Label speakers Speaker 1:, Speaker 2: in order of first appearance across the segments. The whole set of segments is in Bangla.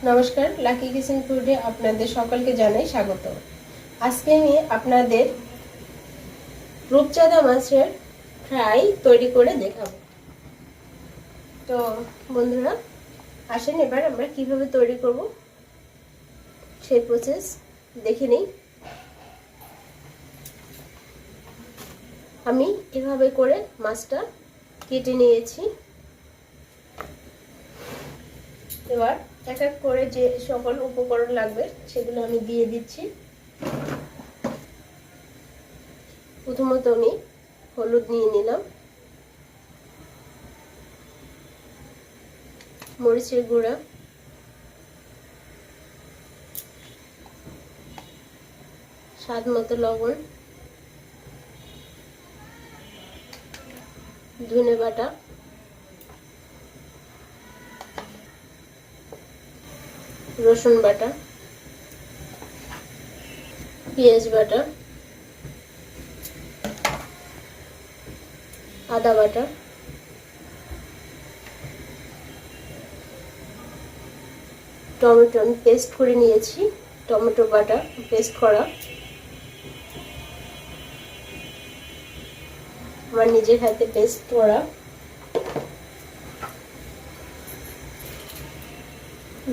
Speaker 1: নমস্কার, লাকি কিচেন ফুডে আপনাদের সকলকে জানাই স্বাগত। আজকে আমি আপনাদের রূপচাঁদা মাছের ফ্রাই তৈরি করে দেখাবো। তো বন্ধুরা আসেন এবার আমরা কিভাবে তৈরি করব সেই প্রসেস দেখে নিই। আমি এভাবে করে মাছটা কেটে নিয়েছি। এবার এক এক করে যে সকল উপকরণ লাগবে সেগুলো আমি দিয়ে দিচ্ছি। প্রথমত আমি হলুদ নিয়ে নিলাম, মরিচের গুঁড়া, স্বাদ মতো লবণ, ধনে বাটা, রসুন বাটা, পেঁয়াজ বাটা, আদা বাটা, টমেটো আমি পেস্ট করে নিয়েছি, টমেটো বাটা পেস্ট করা, আমার নিজের হাতে পেস্ট করা,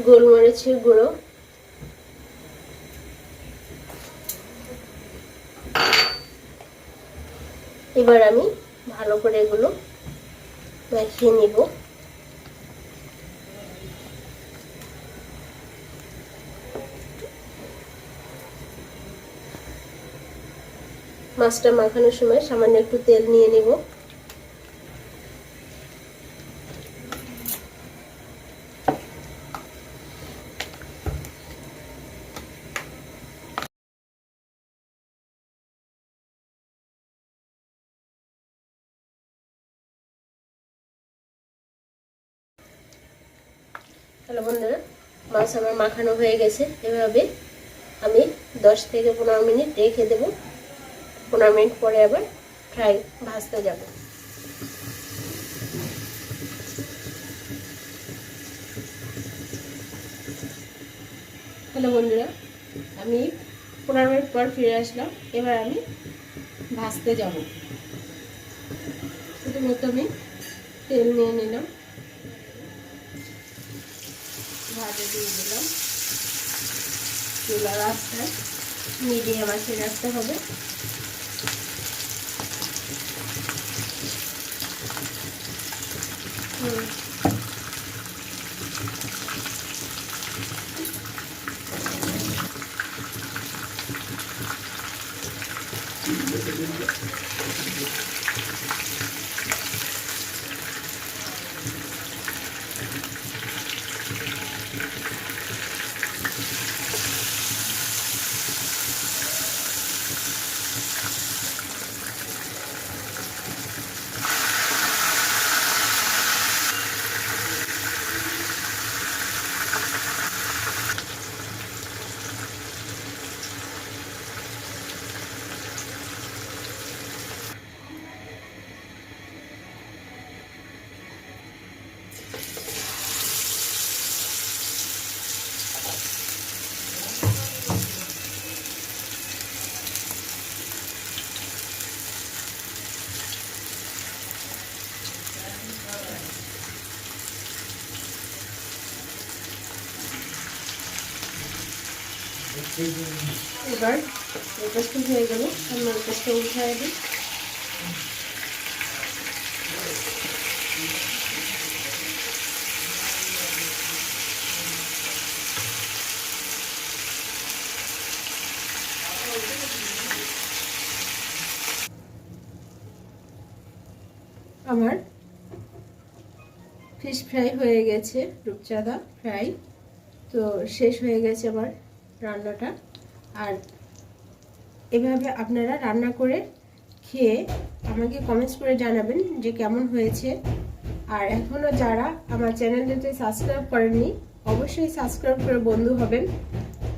Speaker 1: গোলমরিচের গুঁড়ো, এবার আমি ভালো করে এগুলো মাখিয়ে নিব। মাছটা মাখানোর সময় সামান্য একটু তেল নিয়ে নিব। হ্যালো বন্ধুরা, মাছ আমার মাখানো হয়ে গেছে। এভাবে আমি 10 থেকে 15 মিনিট রেখে দেব। 15 মিনিট পরে আবার ফ্রাই ভাজতে যাব। হ্যালো বন্ধুরা, আমি 15 মিনিট পর ফিরে আসলাম। এবার আমি ভাজতে যাব। প্রথমত আমি তেল নিয়ে নিলাম, ভাজা দিয়ে দিলাম। চুলার আঁচটা মিডিয়াম আঁচে রাখতে হবে। এবার পেস্ট হয়ে গেল, আমি পেস্টটা উঠাই দিই। আমার ফিশ ফ্রাই হয়ে গেছে, রূপচাঁদা ফ্রাই তো শেষ হয়ে গেছে আমার রান্নাটা। আর এভাবে আপনারা রান্না করে খেয়ে আমাকে কমেন্টস করে জানাবেন যে কেমন হয়েছে। আর এখনও যারা আমার চ্যানেলটাতে সাবস্ক্রাইব করেননি অবশ্যই সাবস্ক্রাইব করে বন্ধু হবেন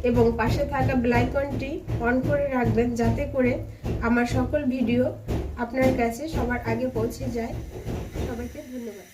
Speaker 1: এবং পাশে থাকা বেল আইকনটি অন করে রাখবেন যাতে করে আমার সকল ভিডিও আপনার কাছে সবার আগে পৌঁছে যায়। সবাইকে ধন্যবাদ।